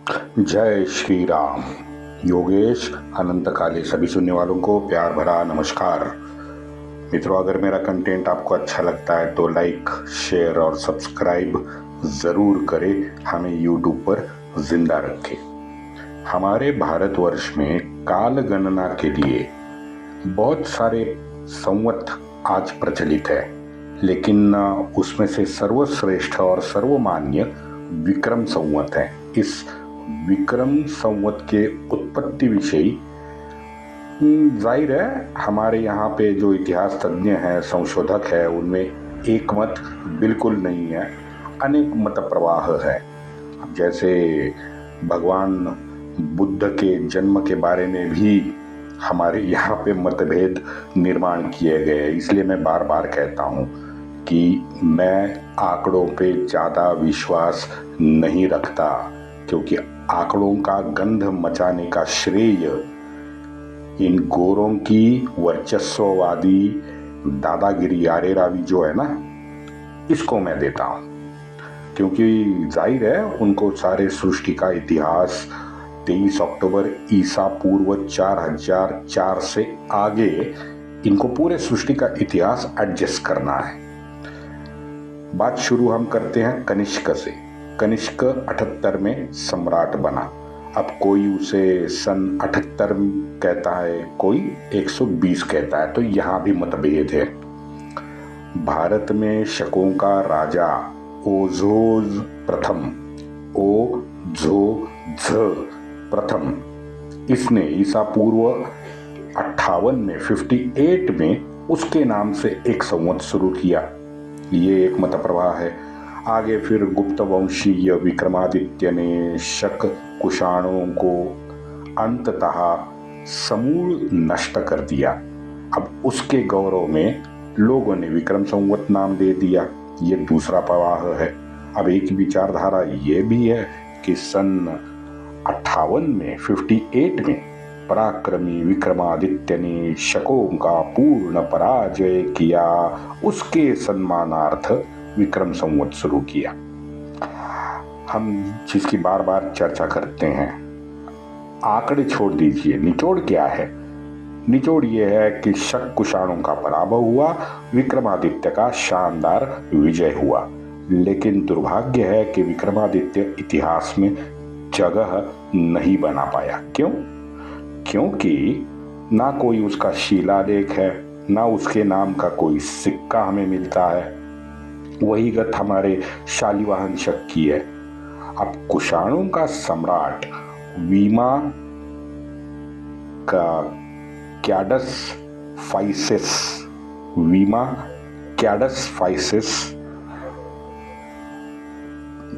जय श्री राम। योगेश अनंत काले सभी सुनने वालों को प्यार भरा नमस्कार। मित्रों, अगर मेरा कंटेंट आपको अच्छा लगता है तो लाइक, शेयर और सब्सक्राइब ज़रूर करें। हमें यूट्यूब पर जिंदा रखें। हमारे भारतवर्ष में काल गणना के लिए बहुत सारे संवत आज प्रचलित है, लेकिन उसमें से सर्वश्रेष्ठ और सर्वमान्य विक्रम संवत है। इस विक्रम संवत के उत्पत्ति विषयी जाहिर है हमारे यहाँ पे जो इतिहास तज्ञ हैं, संशोधक है, उनमें एक मत बिल्कुल नहीं है, अनेक मत प्रवाह है। जैसे भगवान बुद्ध के जन्म के बारे में भी हमारे यहाँ पे मतभेद निर्माण किए गए। इसलिए मैं बार बार कहता हूँ कि मैं आंकड़ों पे ज़्यादा विश्वास नहीं रखता, क्योंकि आंकड़ों का गंध मचाने का श्रेय इन गोरों की वर्चस्ववादी दादागिरी आरेरावी जो है ना, इसको मैं देता हूँ। क्योंकि जाहिर है उनको सारे सृष्टि का इतिहास 23 अक्टूबर ईसा पूर्व 4004 से आगे इनको पूरे सृष्टि का इतिहास एडजस्ट करना है। बात शुरू हम करते हैं कनिष्क से। कनिष्क 78 में सम्राट बना। अब कोई उसे सन 78 कहता है, कोई 120 कहता है, तो यहाँ भी मतभेद है। भारत में शकों का राजा ओझोज प्रथम, प्रथम, इसने ईसा पूर्व 58 में 58 में उसके नाम से एक संवत शुरू किया। ये एक मत प्रवाह है। आगे फिर गुप्त वंशीय विक्रमादित्य ने शक कुषाणों को अंततः समूल नष्ट कर दिया। अब उसके गौरव में लोगों ने विक्रम संवत नाम दे दिया। ये दूसरा प्रवाह है। अब एक विचारधारा ये भी है कि सन 58 में 58 में पराक्रमी विक्रमादित्य ने शकों का पूर्ण पराजय किया। उसके सम्मानार्थ विक्रम संवत शुरू किया। हम जिसकी बार बार चर्चा करते हैं, आंकड़े छोड़ दीजिए, निचोड़ क्या है? निचोड़ ये है कि शक कुषाणों का पराभव हुआ, विक्रमादित्य का शानदार विजय हुआ। लेकिन दुर्भाग्य है कि विक्रमादित्य इतिहास में जगह नहीं बना पाया। क्यों? क्योंकि ना कोई उसका शिलालेख है, ना उसके नाम का कोई सिक्का हमें मिलता है। वही गत हमारे शालिवाहन शक की है। अब कुषाणों का सम्राट वीमा का क्याडस फाइसिस,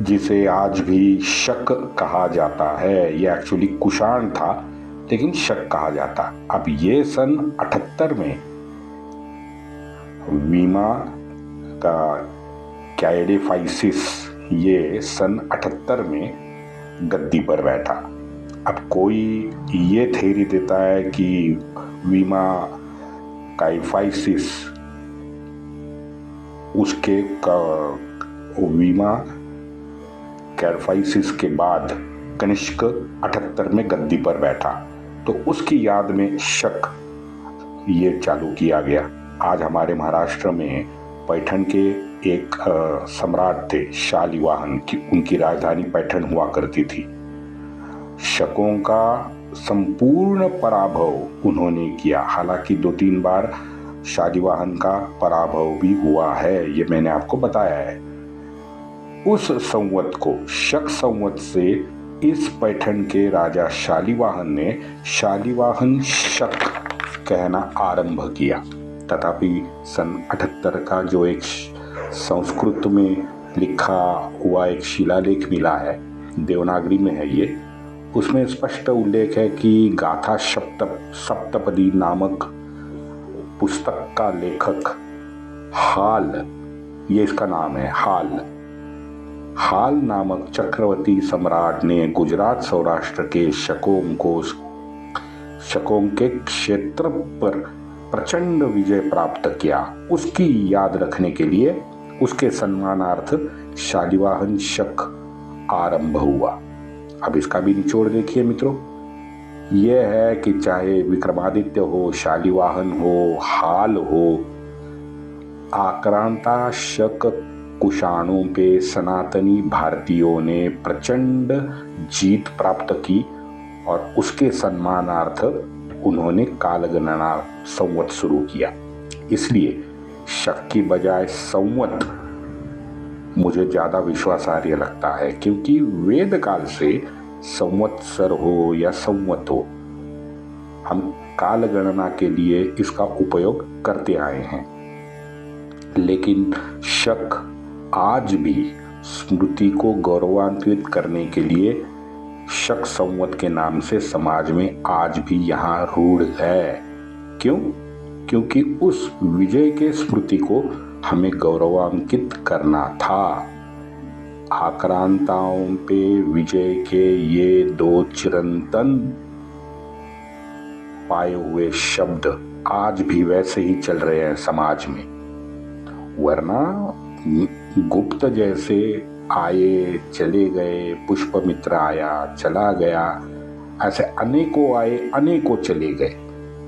जिसे आज भी शक कहा जाता है, ये एक्चुअली कुषाण था लेकिन शक कहा जाता। अब ये सन 78 में वीमा का कैडेफाइसिस ये सन 78 में गद्दी पर बैठा। अब कोई ये थ्योरी देता है कि वीमा काइफाइसिस उसके वीमा कैडफाइसिस के बाद कनिष्क 78 में गद्दी पर बैठा, तो उसकी याद में शक ये चालू किया गया। आज हमारे महाराष्ट्र में पैठण के एक सम्राट थे शालिवाहन की, उनकी राजधानी पैठण हुआ करती थी। शकों का संपूर्ण पराभव उन्होंने किया। हालांकि 2-3 बार शालिवाहन का पराभव भी हुआ है, ये मैंने आपको बताया है। उस संवत को, शक संवत से इस पैठण के राजा शालिवाहन ने शालिवाहन शक कहना आरंभ किया। तथापि सन 78 का जो एक संस्कृत में लिखा हुआ एक शिलालेख मिला है, देवनागरी में है ये, उसमें स्पष्ट उल्लेख है कि गाथा सप्तपदी नामक पुस्तक का लेखक हाल, ये इसका नाम है, हाल नामक चक्रवर्ती सम्राट ने गुजरात सौराष्ट्र के शकों के क्षेत्र पर प्रचंड विजय प्राप्त किया। उसकी याद रखने के लिए उसके सम्मानार्थ शालिवाहन शक आरंभ हुआ। अब इसका भी निचोड़ देखिए मित्रों, यह है कि चाहे विक्रमादित्य हो, शालिवाहन हो, हाल हो, आक्रांता शक कुषाणों पे सनातनी भारतीयों ने प्रचंड जीत प्राप्त की और उसके सम्मानार्थ उन्होंने कालगणना संवत शुरू किया। इसलिए शक की बजाय संवत मुझे ज्यादा विश्वासार्ह लगता है, क्योंकि वेद काल से संवत्सर हो या संवत हो, हम काल गणना के लिए इसका उपयोग करते आए हैं। लेकिन शक आज भी स्मृति को गौरवान्वित करने के लिए शक संवत के नाम से समाज में आज भी यहाँ रूढ़ है। क्यों? क्योंकि उस विजय के स्मृति को हमें गौरवान्वित करना था। आक्रांताओं पे विजय के ये दो चिरंतन पाए हुए शब्द आज भी वैसे ही चल रहे हैं समाज में। वरना गुप्त जैसे आए चले गए, पुष्पमित्र आया चला गया, ऐसे अनेकों आए अनेकों चले गए,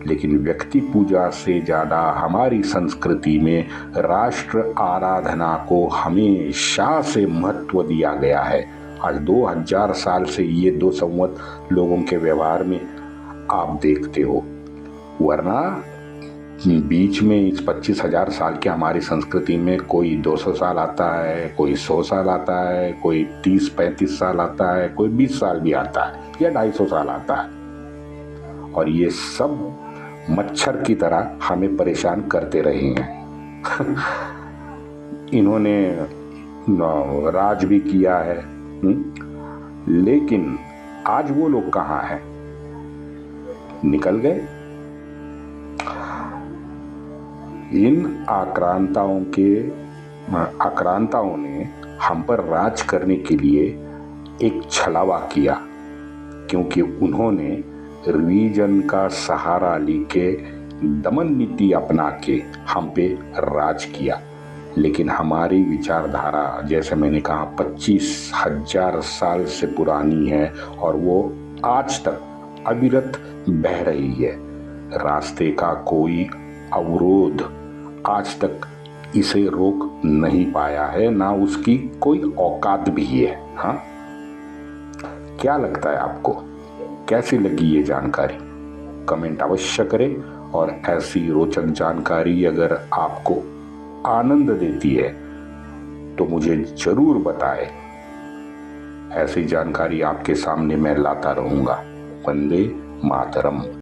लेकिन व्यक्ति पूजा से ज्यादा हमारी संस्कृति में राष्ट्र आराधना को हमेशा से महत्व दिया गया है। आज 2000 साल से ये दो संवत लोगों के व्यवहार में आप देखते हो। वरना बीच में इस 25,000 साल की हमारी संस्कृति में कोई 200 साल आता है, कोई 100 साल आता है, कोई 30-35 साल आता है, कोई 20 साल भी आता है या 250 साल आता है, और ये सब मच्छर की तरह हमें परेशान करते रहे हैं। इन्होंने राज भी किया है, लेकिन आज वो लोग कहाँ हैं? निकल गए। इन आक्रांताओं ने हम पर राज करने के लिए एक छलावा किया, क्योंकि उन्होंने रिलीजन का सहारा लेके दमन नीति अपना के हम पे राज किया। लेकिन हमारी विचारधारा, जैसे मैंने कहा, 25,000 साल से पुरानी है और वो आज तक अविरत बह रही है। रास्ते का कोई अवरोध आज तक इसे रोक नहीं पाया है, ना उसकी कोई औकात भी है। हाँ, क्या लगता है आपको? कैसी लगी ये जानकारी? कमेंट अवश्य करें, और ऐसी रोचक जानकारी अगर आपको आनंद देती है तो मुझे जरूर बताएं। ऐसी जानकारी आपके सामने मैं लाता रहूंगा। वंदे मातरम।